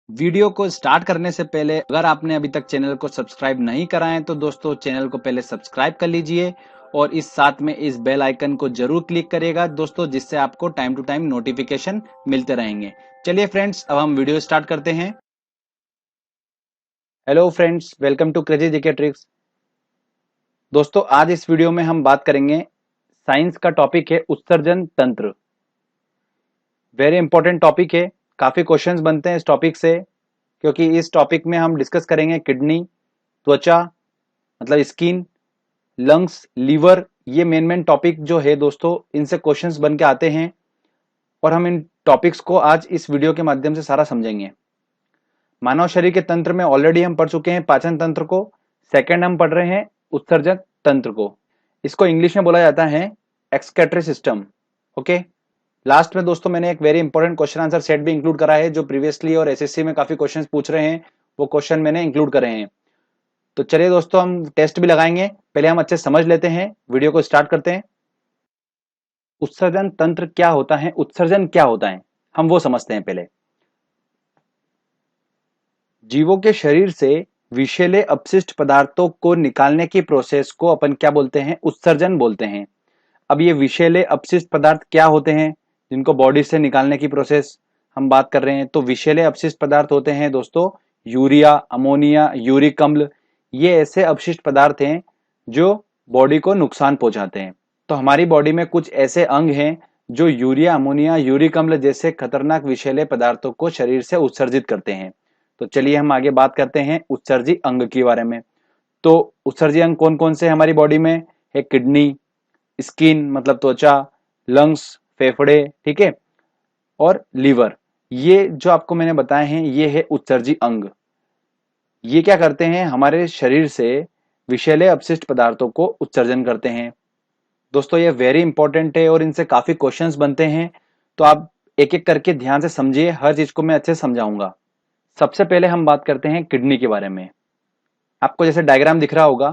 Video को start करने से पहले अगर आपने अभी तक चैनल को सब्सक्राइब नहीं करा है तो दोस्तों चैनल को पहले सब्सक्राइब कर लीजिए और इस साथ में इस बेल आइकन को जरूर क्लिक करिएगा दोस्तों, जिससे आपको टाइम टू टाइम नोटिफिकेशन मिलते रहेंगे। चलिए फ्रेंड्स, अब हम वीडियो स्टार्ट करते हैं। Hello friends, welcome to crazy GK tricks. दोस्तों आज इस वीडियो में हम बात करेंगे, साइंस का टॉपिक है उत्सर्जन तंत्र। वेरी इंपॉर्टेंट टॉपिक है, काफी क्वेश्चंस बनते हैं इस टॉपिक से, क्योंकि इस टॉपिक में हम डिस्कस करेंगे किडनी, त्वचा मतलब स्किन, लंग्स, लीवर। ये मेन टॉपिक जो है दोस्तों, इनसे क्वेश्चंस बन के आते हैं और हम इन टॉपिक्स को आज इस वीडियो के माध्यम से सारा समझेंगे। मानव शरीर के तंत्र में ऑलरेडी हम पढ़ चुके हैं पाचन तंत्र को, सेकंड हम पढ़ रहे हैं उत्सर्जन तंत्र को। इसको इंग्लिश में बोला जाता है एक्सक्रीटरी सिस्टम। ओके, लास्ट में दोस्तों मैंने एक very important question answer set भी इंक्लूड करा है, जो प्रीवियसली और एसएससी में काफी क्वेश्चंस पूछ रहे हैं, वो क्वेश्चन मैंने इंक्लूड करे हैं। तो चलिए दोस्तों, हम टेस्ट भी लगाएंगे, पहले हम अच्छे समझ लेते हैं, वीडियो को स्टार्ट करते हैं। उत्सर्जन तंत्र क्या होता है, उत्सर्जन क्या होता है, हम वो समझते हैं पहले। जीवों के शरीर से विषैले अपशिष्ट पदार्थों को निकालने की प्रोसेस को अपन क्या बोलते हैं, उत्सर्जन बोलते हैं। अब ये विषैले अपशिष्ट पदार्थ क्या होते हैं जिनको बॉडी से निकालने की प्रोसेस हम बात कर रहे हैं, तो विषैले अपशिष्ट पदार्थ होते हैं दोस्तों यूरिया, अमोनिया, यूरिक अम्ल। ये ऐसे अपशिष्ट पदार्थ हैं जो बॉडी को नुकसान पहुंचाते हैं। तो हमारी बॉडी में कुछ ऐसे अंग हैं जो यूरिया, अमोनिया, यूरिक अम्ल जैसे खतरनाक विषैले पदार्थों को शरीर से उत्सर्जित करते हैं। तो चलिए हम आगे बात करते हैं उत्सर्जी अंग के बारे में। तो उत्सर्जी अंग कौन कौन से हमारी बॉडी में है? किडनी, स्किन मतलब त्वचा, लंग्स फेफड़े, ठीक है, और लीवर। ये जो आपको मैंने बताए हैं ये है उत्सर्जी अंग। ये क्या करते हैं, हमारे शरीर से विषैले अपशिष्ट पदार्थों को उत्सर्जन करते हैं। दोस्तों ये वेरी इंपॉर्टेंट है और इनसे काफी क्वेश्चंस बनते हैं, तो आप एक एक करके ध्यान से समझिए, हर चीज को मैं अच्छे से समझाऊंगा। सबसे पहले हम बात करते हैं किडनी के बारे में। आपको जैसे डायग्राम दिख रहा होगा,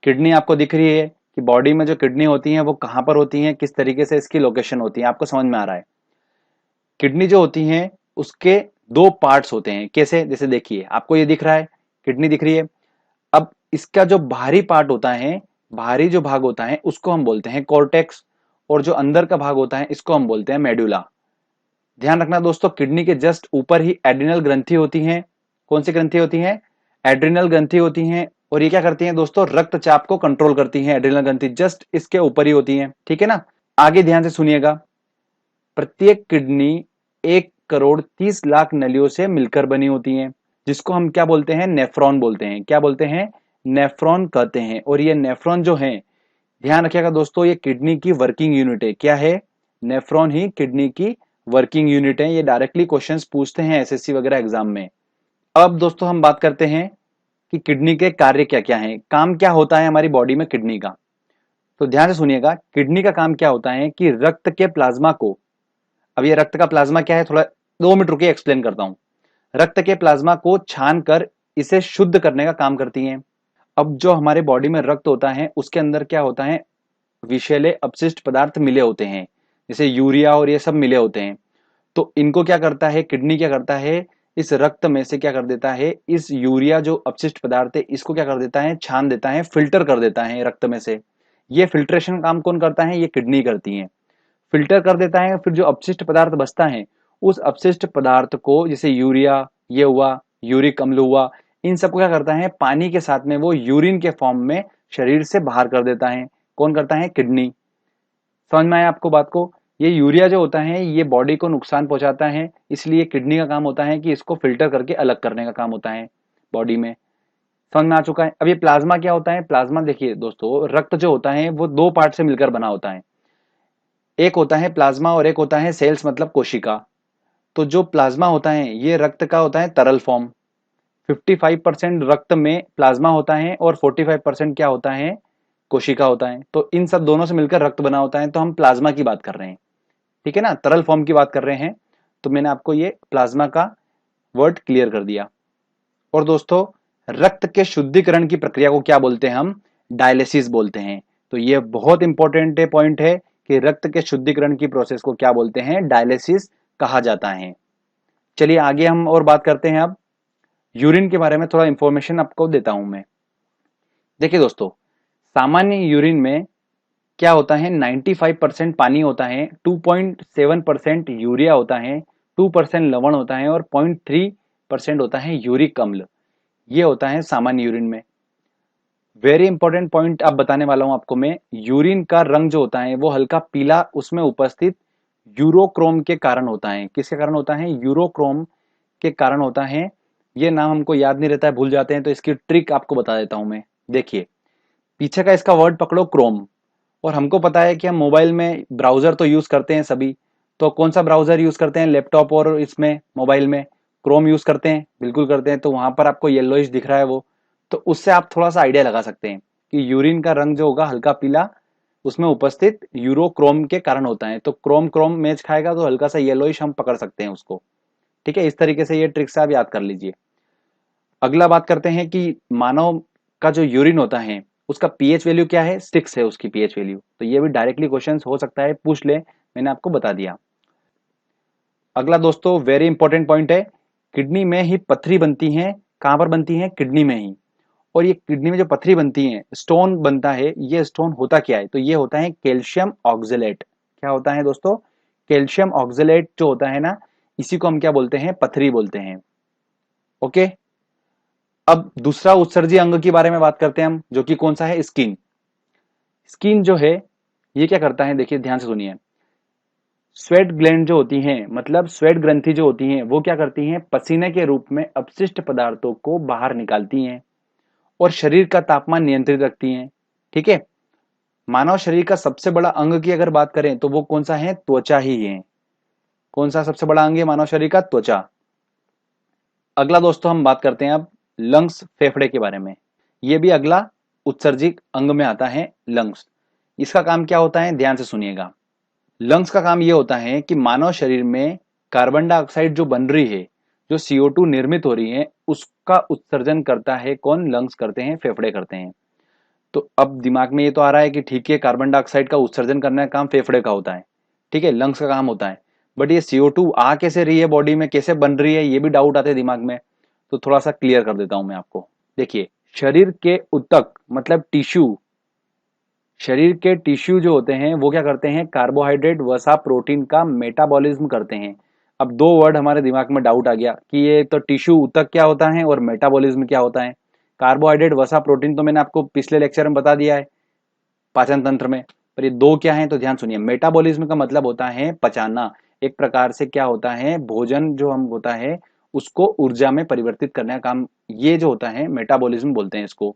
किडनी आपको दिख रही है कि बॉडी में जो किडनी होती है वो कहां पर होती है, किस तरीके से इसकी लोकेशन होती है, आपको समझ में आ रहा है। किडनी जो होती है उसके दो पार्ट्स होते हैं। कैसे? जैसे देखिए, आपको ये दिख रहा है, किडनी दिख रही है। अब इसका जो बाहरी पार्ट होता है, बाहरी जो भाग होता है उसको हम बोलते हैं कॉर्टेक्स, और जो अंदर का भाग होता है इसको हम बोलते हैं मेडुला। ध्यान रखना दोस्तों, किडनी के जस्ट ऊपर ही एड्रिनल ग्रंथि होती है। कौन सी ग्रंथि होती है? एड्रिनल ग्रंथि होती है। और ये क्या करती हैं दोस्तों? रक्तचाप को कंट्रोल करती हैं। एड्रिनल ग्रंथि जस्ट इसके ऊपर ही होती है, ठीक है ना। आगे ध्यान से सुनिएगा, प्रत्येक किडनी 1,30,00,000 नलियों से मिलकर बनी होती है, जिसको हम क्या बोलते हैं? नेफ्रॉन बोलते हैं। क्या बोलते हैं? नेफ्रॉन कहते हैं। और ये नेफ्रॉन जो है, ध्यान रखिएगा दोस्तों, ये किडनी की वर्किंग यूनिट है। क्या है? नेफ्रॉन ही किडनी की वर्किंग यूनिट है। ये डायरेक्टली क्वेश्चंस पूछते हैं एसएससी वगैरह एग्जाम में। अब दोस्तों हम बात करते हैं कि किडनी के कार्य क्या क्या हैं, काम क्या होता है हमारी बॉडी में किडनी का। तो ध्यान से सुनिएगा, किडनी का काम क्या होता है कि रक्त के प्लाज्मा को, अब ये रक्त का प्लाज्मा क्या है, थोड़ा 2 मिनट रुकिए, एक्सप्लेन करता हूं। रक्त के प्लाज्मा को छान कर इसे शुद्ध करने का काम करती हैं। अब जो हमारे बॉडी में रक्त होता है उसके अंदर क्या होता है, विषैले अपशिष्ट पदार्थ मिले होते हैं, जैसे यूरिया और ये सब मिले होते हैं। तो इनको क्या करता है, किडनी क्या करता है, इस रक्त में से क्या कर देता है, इस यूरिया जो अपशिष्ट पदार्थ है इसको क्या कर देता है, छान देता है, फिल्टर कर देता है रक्त में से। ये फिल्ट्रेशन काम कौन करता है? ये किडनी करती है। फिल्टर कर देता है, फिर जो अपशिष्ट पदार्थ बचता है उस अपशिष्ट पदार्थ को, जैसे यूरिया ये हुआ, यूरिक अम्ल हुआ, इन सबको क्या करता है, पानी के साथ में वो यूरिन के फॉर्म में शरीर से बाहर कर देता है। कौन करता है? किडनी। समझ में आया आपको बात को? ये यूरिया जो होता है ये बॉडी को नुकसान पहुंचाता है, इसलिए किडनी का काम होता है कि इसको फिल्टर करके अलग करने का काम होता है बॉडी में। समझ में आ चुका है? अब ये प्लाज्मा क्या होता है? प्लाज्मा देखिए दोस्तों, रक्त जो होता है वो दो पार्ट से मिलकर बना होता है। एक होता है प्लाज्मा और एक होता है सेल्स मतलब कोशिका। तो जो प्लाज्मा होता है ये रक्त का होता है तरल फॉर्म। 55% रक्त में प्लाज्मा होता है और 45% क्या होता है, कोशिका होता है। तो इन सब दोनों से मिलकर रक्त बना होता है, तो हम प्लाज्मा की बात कर रहे हैं, ठीक है ना, तरल फॉर्म की बात कर रहे हैं। तो मैंने आपको ये प्लाज्मा का वर्ड क्लियर कर दिया। और दोस्तों, रक्त के शुद्धिकरण की प्रक्रिया को क्या बोलते हैं? हम डायलिसिस बोलते हैं। तो ये बहुत इंपॉर्टेंट पॉइंट है कि रक्त के शुद्धिकरण की प्रोसेस को क्या बोलते हैं? डायलिसिस कहा जाता है। चलिए आगे हम और बात करते हैं। अब यूरिन के बारे में थोड़ा इंफॉर्मेशन आपको देता हूं मैं। देखिए दोस्तों, सामान्य यूरिन में क्या होता है, 95% पानी होता है, 2.7% यूरिया होता है, 2% लवण होता है और 0.3% होता है यूरिक अम्ल। ये होता है सामान्य यूरिन में। वेरी इंपॉर्टेंट पॉइंट अब बताने वाला हूं आपको मैं। यूरिन का रंग जो होता है वो हल्का पीला उसमें उपस्थित यूरोक्रोम के कारण होता है। किसके कारण होता है? यूरोक्रोम के कारण होता है। ये नाम हमको याद नहीं रहता है, भूल जाते हैं, तो इसकी ट्रिक आपको बता देता हूं मैं। देखिए, पीछे का इसका वर्ड पकड़ो, क्रोम। और हमको पता है कि हम मोबाइल में ब्राउजर तो यूज करते हैं सभी। तो कौन सा ब्राउजर यूज करते हैं लैपटॉप और इसमें मोबाइल में? क्रोम यूज करते हैं, बिल्कुल करते हैं। तो वहां पर आपको येलोइश दिख रहा है वो, तो उससे आप थोड़ा सा आइडिया लगा सकते हैं कि यूरिन का रंग जो होगा हल्का पीला उसमें उपस्थित यूरोक्रोम के कारण होता है। तो क्रोम क्रोम मैच खाएगा तो हल्का सा येलोइश हम पकड़ सकते हैं उसको। ठीक है, इस तरीके से ये ट्रिक से आप याद कर लीजिए। अगला बात करते हैं कि मानव का जो यूरिन होता है उसका पीएच वैल्यू क्या है? 6 है उसकी पीएच वैल्यू। तो ये भी डायरेक्टली क्वेश्चन हो सकता है, पूछ ले, मैंने आपको बता दिया। अगला दोस्तों वेरी इंपॉर्टेंट पॉइंट है, किडनी में ही पथरी बनती है। कहां पर बनती है? किडनी में ही। और ये किडनी में जो पथरी बनती है, स्टोन बनता है, ये स्टोन होता क्या है? तो ये होता है कैल्शियम ऑक्जेलेट। क्या होता है दोस्तों? कैल्शियम ऑक्जेलेट जो होता है ना, इसी को हम क्या बोलते हैं? पथरी बोलते हैं। ओके, अब दूसरा उत्सर्जी अंग के बारे में बात करते हैं हम, जो कि कौन सा है? स्किन। स्किन जो है ये क्या करता है, देखिए ध्यान से सुनिए। स्वेट ग्लैंड जो होती हैं, मतलब स्वेट ग्रंथि जो होती हैं, वो क्या करती हैं? पसीने के रूप में अपशिष्ट पदार्थों को बाहर निकालती हैं और शरीर का तापमान नियंत्रित रखती हैं। ठीक है, मानव शरीर का सबसे बड़ा अंग की अगर बात करें तो वो कौन सा है? त्वचा ही है। कौन सा सबसे बड़ा अंग है मानव शरीर का? त्वचा। अगला दोस्तों हम बात करते हैं अब लंग्स, फेफड़े के बारे में। ये भी अगला उत्सर्जिक अंग में आता है, लंग्स। इसका काम क्या होता है? ध्यान से सुनिएगा। लंग्स का काम ये होता है कि मानव शरीर में कार्बन डाइऑक्साइड जो बन रही है, जो CO2 निर्मित हो रही है, उसका उत्सर्जन करता है कौन? लंग्स करते हैं, फेफड़े करते हैं। तो अब दिमाग में ये तो आ रहा है कि ठीक है, कार्बन डाइऑक्साइड का उत्सर्जन करने का काम फेफड़े का होता है, ठीक है, लंग्स का काम होता है। बट ये CO2 आ कैसे रही है बॉडी में, कैसे बन रही है, ये भी डाउट आते हैं दिमाग में। तो थोड़ा सा क्लियर कर देता हूं मैं आपको। देखिए, शरीर के ऊतक मतलब टिश्यू, शरीर के टिश्यू जो होते हैं वो क्या करते हैं? कार्बोहाइड्रेट वसा प्रोटीन का मेटाबॉलिज्म करते हैं। अब दो वर्ड हमारे दिमाग में डाउट आ गया कि ये तो टिश्यू ऊतक क्या होता है और मेटाबॉलिज्म क्या होता है। कार्बोहाइड्रेट वसा प्रोटीन तो मैंने आपको पिछले लेक्चर में बता दिया है पाचन तंत्र में, पर ये दो क्या है? तो ध्यान सुनिए। मेटाबॉलिज्म का मतलब होता है पचाना। एक प्रकार से क्या होता है, भोजन जो हम होता है उसको ऊर्जा में परिवर्तित करने का काम, ये जो होता है मेटाबॉलिज्म बोलते हैं इसको।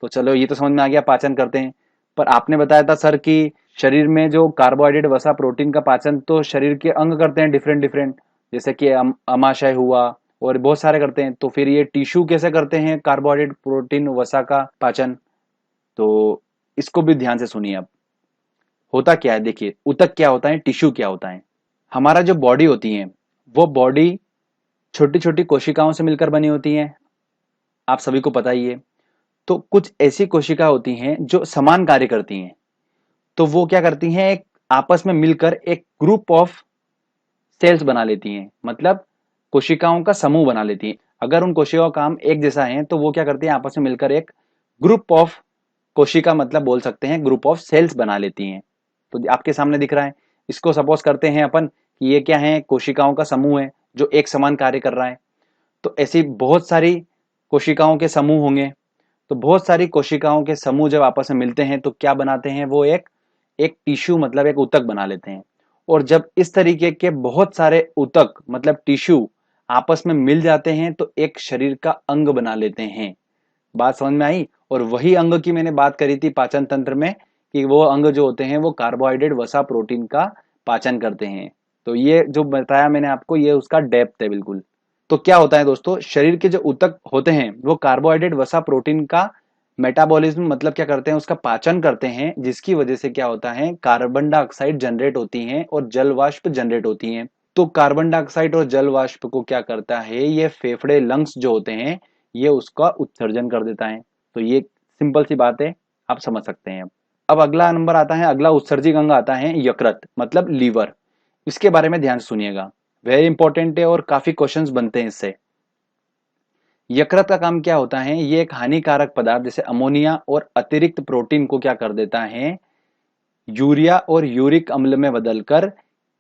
तो चलो ये तो समझ में आ गया, पाचन करते हैं। पर आपने बताया था सर कि शरीर में जो कार्बोहाइड्रेट वसा प्रोटीन का पाचन तो शरीर के अंग करते हैं डिफरेंट डिफरेंट, जैसे कि अमाशय हुआ और बहुत सारे करते हैं। तो फिर ये टिश्यू कैसे करते हैं कार्बोहाइड्रेट प्रोटीन वसा का पाचन? तो इसको भी ध्यान से सुनिए। अब होता क्या है, देखिए, ऊतक क्या होता है, टिश्यू क्या होता है। हमारा जो बॉडी होती है वो बॉडी छोटी छोटी कोशिकाओं से मिलकर बनी होती है, आप सभी को पता ही है। तो कुछ ऐसी कोशिका होती हैं जो समान कार्य करती हैं। तो वो क्या करती हैं, एक आपस में मिलकर एक ग्रुप ऑफ सेल्स बना लेती हैं, मतलब कोशिकाओं का समूह बना लेती हैं। अगर उन कोशिकाओं का काम एक जैसा है तो वो क्या करती हैं, आपस में मिलकर एक ग्रुप ऑफ कोशिका, मतलब बोल सकते हैं ग्रुप ऑफ सेल्स बना लेती हैं। तो आपके सामने दिख रहा है। इसको सपोज करते हैं अपन कि ये क्या है, कोशिकाओं का समूह है जो एक समान कार्य कर रहा है। तो ऐसी बहुत सारी कोशिकाओं के समूह होंगे। तो बहुत सारी कोशिकाओं के समूह जब आपस में मिलते हैं तो क्या बनाते हैं, वो एक एक टिश्यू मतलब एक ऊतक बना लेते हैं। और जब इस तरीके के बहुत सारे ऊतक मतलब टिश्यू आपस में मिल जाते हैं तो एक शरीर का अंग बना लेते हैं। बात समझ में आई? और वही अंग की मैंने बात करी थी पाचन तंत्र में, कि वो अंग जो होते हैं वो कार्बोहाइड्रेट वसा प्रोटीन का पाचन करते हैं। तो ये जो बताया मैंने आपको, ये उसका डेप्थ है बिल्कुल। तो क्या होता है दोस्तों, शरीर के जो ऊतक होते हैं वो कार्बोहाइड्रेट वसा प्रोटीन का मेटाबॉलिज्म मतलब क्या करते हैं, उसका पाचन करते हैं, जिसकी वजह से क्या होता है, कार्बन डाइऑक्साइड जनरेट होती हैं और जल वाष्प जनरेट होती हैं। तो कार्बन डाइऑक्साइड और जल वाष्प को क्या करता है, ये फेफड़े लंग्स जो होते हैं ये उसका उत्सर्जन कर देता है। तो ये सिंपल सी बात है, आप समझ सकते हैं। अब अगला नंबर आता है, अगला उत्सर्जिक अंग आता है यकृत मतलब लीवर। इसके बारे में ध्यान से सुनिएगा। वेरी इंपॉर्टेंट है और काफी क्वेश्चंस बनते हैं इससे। यकृत का काम क्या होता है, ये एक हानिकारक पदार्थ जैसे अमोनिया और अतिरिक्त प्रोटीन को क्या कर देता है, यूरिया और यूरिक अम्ल में बदलकर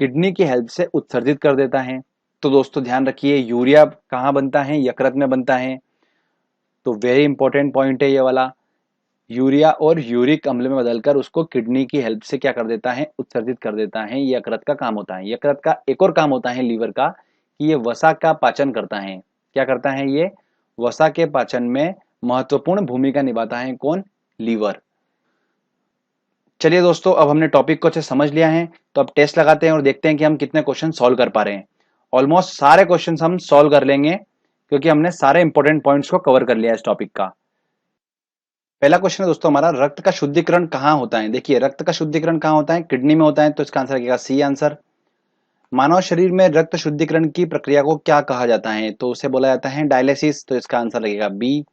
किडनी की हेल्प से उत्सर्जित कर देता है। तो दोस्तों ध्यान रखिए, यूरिया कहाँ बनता है, यकृत में बनता है। तो वेरी इंपॉर्टेंट पॉइंट है ये वाला। यूरिया और यूरिक अम्ल में बदलकर उसको किडनी की हेल्प से क्या कर देता है, उत्सर्जित कर देता है। ये यकृत का काम होता है। यकृत का एक और काम होता है लीवर का, कि ये वसा का पाचन करता है। क्या करता है ये, वसा के पाचन में महत्वपूर्ण भूमिका निभाता है। कौन, लीवर। चलिए दोस्तों, अब हमने टॉपिक को अच्छे से समझ लिया है, तो अब टेस्ट लगाते हैं और देखते हैं कि हम कितने क्वेश्चन सॉल्व कर पा रहे हैं। ऑलमोस्ट सारे क्वेश्चन हम सॉल्व कर लेंगे, क्योंकि हमने सारे इंपॉर्टेंट पॉइंट्स को कवर कर लिया इस टॉपिक का। पहला क्वेश्चन है दोस्तों हमारा, रक्त का शुद्धिकरण कहाँ होता है। देखिए, रक्त का शुद्धिकरण कहाँ होता है, किडनी में होता है, तो इसका आंसर लगेगा सी आंसर। मानव शरीर में रक्त शुद्धिकरण की प्रक्रिया को क्या कहा जाता है, तो उसे बोला जाता है डायलिसिस, तो इसका आंसर लगेगा बी।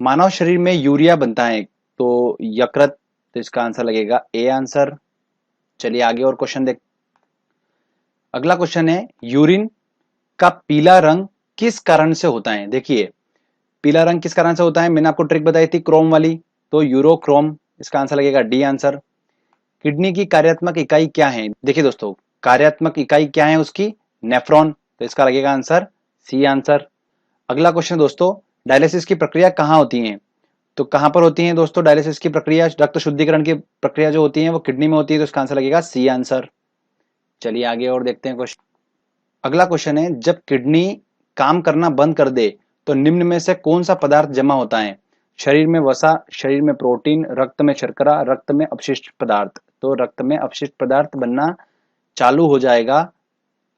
मानव शरीर में यूरिया बनता है, तो यकृत, तो इसका आंसर लगेगा ए आंसर। चलिए आगे और क्वेश्चन देख। अगला क्वेश्चन है, यूरिन का पीला रंग किस कारण से होता है। देखिए, पीला रंग किस कारण से होता है, मैंने आपको ट्रिक बताई थी क्रोम वाली, तो यूरोक्रोम, इसका आंसर लगेगा डी आंसर। किडनी की कार्यात्मक इकाई क्या है। देखिए दोस्तों, कार्यात्मक इकाई क्या है उसकी, नेफ्रॉन, तो इसका लगेगा आंसर सी आंसर। अगला क्वेश्चन दोस्तों, डायलिसिस की प्रक्रिया कहाँ होती है, तो कहां पर होती है दोस्तों डायलिसिस की प्रक्रिया, रक्त शुद्धिकरण की प्रक्रिया जो होती है वो किडनी में होती है, तो इसका आंसर लगेगा सी आंसर। चलिए आगे और देखते हैं क्वेश्चन। अगला क्वेश्चन है, जब किडनी काम करना बंद कर दे तो निम्न में से कौन सा पदार्थ जमा होता है। शरीर में वसा, शरीर में प्रोटीन, रक्त में शर्करा, रक्त में अपशिष्ट पदार्थ। तो रक्त में अपशिष्ट पदार्थ बनना चालू हो जाएगा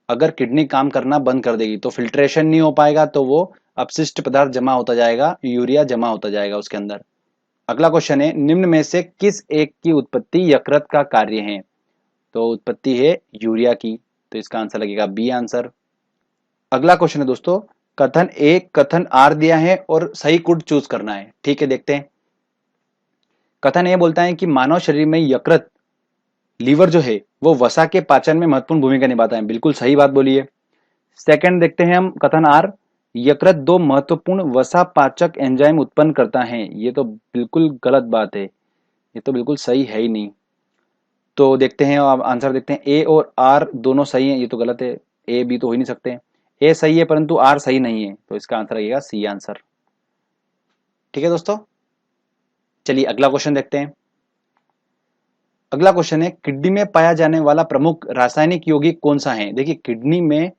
अगर किडनी काम करना बंद कर देगी, तो फिल्ट्रेशन नहीं हो पाएगा, तो वो अपशिष्ट पदार्थ जमा होता जाएगा, यूरिया जमा होता जाएगा उसके अंदर। अगला क्वेश्चन है, निम्न में से किस एक की उत्पत्ति यकृत का कार्य है, तो उत्पत्ति है यूरिया की, तो इसका आंसर लगेगा बी आंसर। अगला क्वेश्चन है दोस्तों, कथन ए कथन आर दिया है और सही कोड चूज करना है। ठीक है, देखते हैं। कथन ए बोलता है कि मानव शरीर में यकृत, लीवर जो है वो वसा के पाचन में महत्वपूर्ण भूमिका निभाता है। बिल्कुल सही बात बोली है। सेकंड देखते हैं हम, कथन आर, यकृत दो महत्वपूर्ण वसा पाचक एंजाइम उत्पन्न करता है। ये तो बिल्कुल गलत बात है, ये तो बिल्कुल सही है ही नहीं। तो देखते हैं, अब आंसर देखते हैं। ए और आर दोनों सही हैं, ये तो गलत है, ए बी तो हो ही नहीं सकते। ए सही है परंतु आर सही नहीं है, तो इसका आंसर लगेगा सी आंसर। ठीक है दोस्तों, चलिए अगला क्वेश्चन देखते हैं। अगला क्वेश्चन है, किडनी में पाया जाने वाला प्रमुख रासायनिक यौगिक कौन सा है। देखिए, किडनी में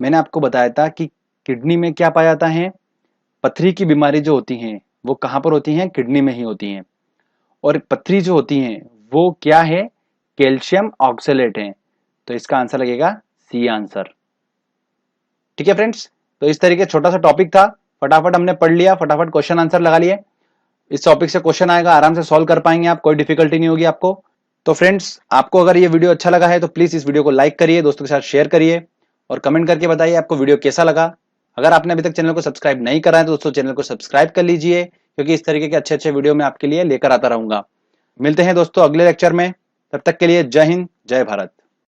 मैंने आपको बताया था कि किडनी में क्या पाया जाता है, पथरी की बीमारी जो होती है वो कहां पर होती है, किडनी में ही होती है। और पथरी जो होती है वो क्या है, कैल्शियम ऑक्सलेट है, तो इसका आंसर लगेगा सी आंसर। ठीक है फ्रेंड्स, तो इस तरीके छोटा सा टॉपिक था, फटाफट हमने पढ़ लिया, फटाफट क्वेश्चन आंसर लगा लिए। इस टॉपिक से क्वेश्चन आएगा, आराम से सॉल्व कर पाएंगे आप, कोई डिफिकल्टी नहीं होगी आपको। तो फ्रेंड्स, आपको अगर ये वीडियो अच्छा लगा है तो प्लीज इस वीडियो को लाइक करिए, दोस्तों के साथ शेयर करिए और कमेंट करके बताइए आपको वीडियो कैसा लगा। अगर आपने अभी तक चैनल को सब्सक्राइब नहीं करा है तो दोस्तों चैनल को सब्सक्राइब कर लीजिए, क्योंकि इस तरीके के अच्छे अच्छे वीडियो मैं आपके लिए लेकर आता रहूंगा। मिलते हैं दोस्तों अगले लेक्चर में, तब तक के लिए जय हिंद, जय भारत।